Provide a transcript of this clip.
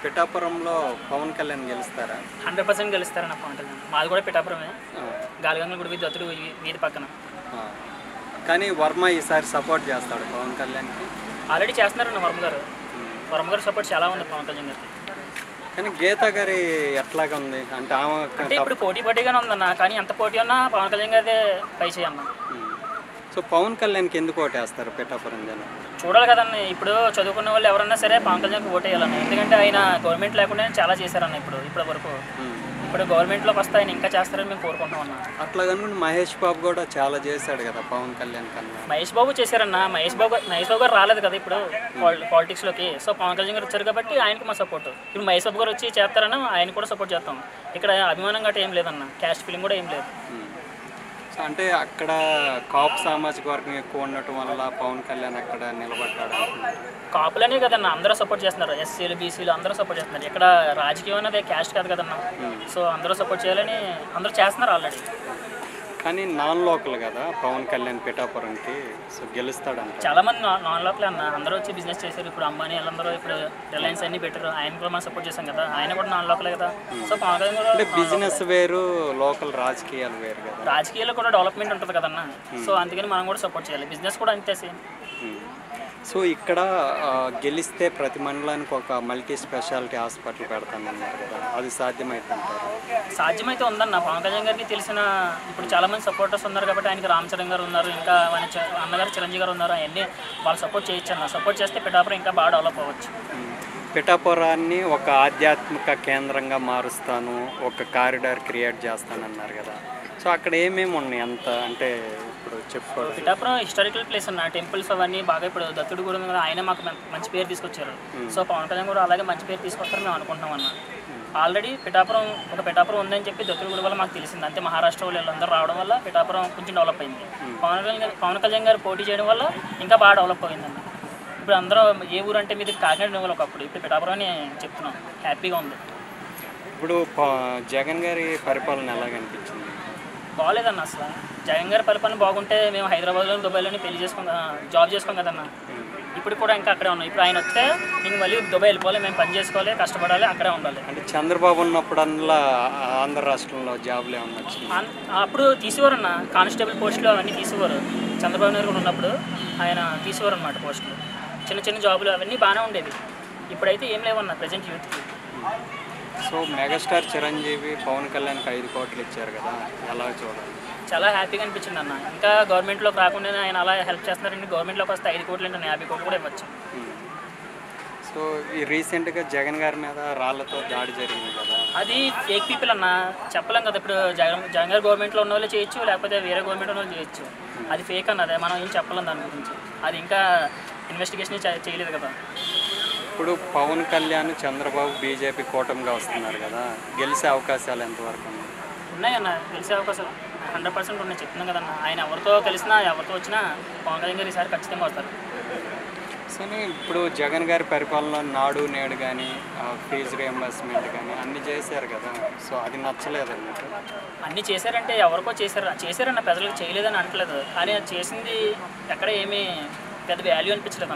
పిఠాపురంలో పవన్ కళ్యాణ్ గెలుస్తారా? 100% గెలుస్తారన్న పవన్ కళ్యాణ్. మాది కూడా పిఠాపురమే, గాలిగంగల గుడి దత్తుడు వీధి పక్కన. కానీ వర్మ ఈసారి సపోర్ట్ చేస్తాడు పవన్ కళ్యాణ్కి. ఆల్రెడీ చేస్తున్నారన్న వర్మ గారు. వర్మ గారు సపోర్ట్ చాలా ఉంది పవన్ కళ్యాణ్ గారికి. కానీ గీత గారి ఎట్లాగా ఉంది అంటే అంటే ఇప్పుడు పోటీగానే ఉందన్న, కానీ ఎంత పోటీ ఉన్నా పవన్ కళ్యాణ్ గారిదే పై చేయన్న. సో పవన్ కళ్యాణ్కి ఎందుకు ఓటేస్తారు పిఠాపురం జనం? చూడాలి కదన్న, ఇప్పుడు చదువుకున్న వాళ్ళు ఎవరన్నా సరే పవన్ కళ్యాణ్కి ఓటేయాలన్న. ఎందుకంటే ఆయన గవర్నమెంట్ లేకుండా చాలా చేశారన్న ఇప్పటి వరకు. ఇప్పుడు గవర్నమెంట్లోకి వస్తే ఆయన ఇంకా చేస్తారని మేము కోరుకుంటాం అన్న. అట్లా కనుక మహేష్ బాబు కూడా చాలా చేశాడు కదా పవన్ కళ్యాణ్ కన్నా. మహేష్ బాబు చేశారన్న. మహేష్ బాబు గారు రాలేదు కదా ఇప్పుడు పాలిటిక్స్లోకి. సో పవన్ కళ్యాణ్ గారు వచ్చారు కాబట్టి ఆయనకి మా సపోర్ట్. ఇప్పుడు మహేష్ బాబు గారు వచ్చి చేస్తారన్న, ఆయన కూడా సపోర్ట్ చేస్తాం. ఇక్కడ అభిమానం గట్రా ఏం లేదన్న, క్యాస్ట్ ఫీలింగ్ కూడా ఏం లేదు. అంటే అక్కడ కాపు సామాజిక వర్గం ఎక్కువ ఉండటం వల్ల పవన్ కళ్యాణ్ అక్కడ నిలబడ్డాడు. కాపులనే కదన్న అందరూ సపోర్ట్ చేస్తున్నారు, ఎస్సీలు బీసీలు అందరూ సపోర్ట్ చేస్తున్నారు. ఇక్కడ రాజకీయం అనేది క్యాస్ట్ కాదు కదన్న. సో అందరూ సపోర్ట్ చేయాలని అందరూ చేస్తున్నారు ఆల్రెడీ. కానీ నాన్ లోకల్ కదా పవన్ కళ్యాణ్ పిఠాపురంకి, సో గెలుస్తాడంట. చాలా మంది నాన్ లోకల్ అన్న, అందరూ వచ్చి బిజినెస్ చేశారు. ఇప్పుడు అంబానీ వాళ్ళందరూ ఇప్పుడు రిలయన్స్ అన్ని పెట్టారు. ఆయన కూడా మనం సపోర్ట్ చేశాం కదా, ఆయన కూడా నాన్ లోకలే కదా. సో పవన్ కళ్యాణ్ కూడా అంటే బిజినెస్ వేరు, లోకల్ రాజకీయాలు వేరు కదా. రాజకీయాల్లో కూడా డెవలప్మెంట్ ఉంటుంది కదన్న. సో అందుకని మనం కూడా సపోర్ట్ చేయాలి. బిజినెస్ కూడా అంతే సేమ్. సో ఇక్కడ గెలిస్తే ప్రతి మండలానికి ఒక మల్టీ స్పెషాలిటీ హాస్పిటల్ పెడతానన్నారు కదా, అది సాధ్యమవుతుంటారు? సాధ్యమైతే ఉందన్న. పవన్ కళ్యాణ్ గారికి తెలిసిన ఇప్పుడు చాలామంది సపోర్టర్స్ ఉన్నారు కాబట్టి ఆయనకి రామ్ చరణ్ గారు ఉన్నారు, ఇంకా అన్నగారు చిరంజీవి గారు ఉన్నారు. అవన్నీ వాళ్ళు సపోర్ట్ చేయొచ్చు అన్న. సపోర్ట్ చేస్తే పిఠాపురం ఇంకా బాగా డెవలప్ అవ్వచ్చు. పిఠాపురాన్ని ఒక ఆధ్యాత్మిక కేంద్రంగా మారుస్తాను, ఒక కారిడార్ క్రియేట్ చేస్తానన్నారు కదా. సో అక్కడ ఏమేమి ఉన్నాయి అంత అంటే ఇప్పుడు చెప్పుకోవాలి. పిఠాపురం హిస్టారికల్ ప్లేస్ అన్న, టెంపుల్స్ అవన్నీ బాగా. ఇప్పుడు దత్తుడు కూడా ఉంది కదా, ఆయన మాకు మంచి పేరు తీసుకొచ్చారు. సో పవన్ కళ్యాణ్ కూడా అలాగే మంచి పేరు తీసుకొస్తారు మేము అనుకుంటున్నాం అన్న. ఆల్రెడీ పిఠాపురం ఉందని చెప్పి దత్తుడు గుడి వల్ల మాకు తెలిసింది. అంతే మహారాష్ట్ర వాళ్ళు వీళ్ళందరూ రావడం వల్ల పిఠాపురం కొంచెం డెవలప్ అయింది. పవన్ కళ్యాణ్ గారు పోటీ చేయడం వల్ల ఇంకా బాగా డెవలప్ అయిందన్న. ఇప్పుడు అందరూ ఏ ఊరు అంటే మీది కాకినాడ వాళ్ళు ఒకప్పుడు, ఇప్పుడు పిఠాపురం అని చెప్తున్నాం. హ్యాపీగా ఉంది. ఇప్పుడు జగన్ గారి పరిపాలన ఎలాగనిపించింది? బాగాలేదన్న అసలు. జగన్ గారి పరిపాలన బాగుంటే మేము హైదరాబాద్లోని దుబాయ్లోని పెళ్లి జాబ్ చేసుకోం కదన్న. ఇప్పుడు కూడా ఇంకా అక్కడే ఉన్నాం. ఇప్పుడు ఆయన వస్తే ఇంక మళ్ళీ దుబాయ్ వెళ్ళిపోవాలి, మేము పని చేసుకోవాలి, కష్టపడాలి, అక్కడే ఉండాలి. అంటే చంద్రబాబు ఉన్నప్పుడల్లా ఆంధ్ర రాష్ట్రంలో జాబ్లు ఏమన్నా వచ్చింది? అప్పుడు తీసేవారన్న, కానిస్టేబుల్ పోస్టులు అవన్నీ తీసేవారు. చంద్రబాబు నాయుడు కూడా ఉన్నప్పుడు ఆయన తీసేవారు అన్నమాట పోస్టులు. చిన్న జాబులు అవన్నీ బాగానే ఉండేవి. ఇప్పుడైతే ఏం లేవన్న ప్రజెంట్ యూత్కి. సో మెగాస్టార్ చిరంజీవి పవన్ కళ్యాణ్కి 5 కోట్లు ఇచ్చారు కదా, ఎలా చూడాలి? చాలా హ్యాపీగా అనిపించింది అన్న. ఇంకా గవర్నమెంట్లోకి రాకుండా ఆయన అలా హెల్ప్ చేస్తున్నారండి. గవర్నమెంట్లోకి వస్తే 5 కోట్లు అంటే 50 కోట్లు కూడా ఇవ్వచ్చు. సో ఈ రీసెంట్గా జగన్ గారి మీద రాళ్లతో దాడి జరిగింది కదా, అది ఫేక్ పీపుల్ అన్న, చెప్పలేం కదా. ఇప్పుడు జగన్ గారు గవర్నమెంట్లో ఉన్న వాళ్ళు చేయొచ్చు, లేకపోతే వేరే గవర్నమెంట్ ఉన్న వాళ్ళు చేయొచ్చు. అది ఫేక్ అన్నదే, మనం ఏం చెప్పలేం దాని గురించి. అది ఇంకా ఇన్వెస్టిగేషన్ చేయలేదు కదా. ఇప్పుడు పవన్ కళ్యాణ్ చంద్రబాబు బీజేపీ కూటమిగా వస్తున్నారు కదా, గెలిచే అవకాశాలు ఎంతవరకు ఉన్నాయన్న? గెలిచే అవకాశాలు 100% ఉన్నాయి, చెప్తున్నాం కదన్న. ఆయన ఎవరితో కలిసినా ఎవరితో వచ్చినా పవన్ కళ్యాణ్ గారు ఈసారి ఖచ్చితంగా వస్తారు. సో ఇప్పుడు జగన్ గారి పరిపాలన నాడు నేడు కానీ ఫీజు రియంబర్స్మెంట్ కానీ అన్నీ చేశారు కదా, సో అది నచ్చలేదన్నమాట. అన్నీ చేశారంటే ఎవరికో చేశారన్న, ప్రజలకు చేయలేదని అనట్లేదు. కానీ అది చేసింది ఎక్కడ ఏమీ పెద్ద వాల్యూ అనిపించలేదు.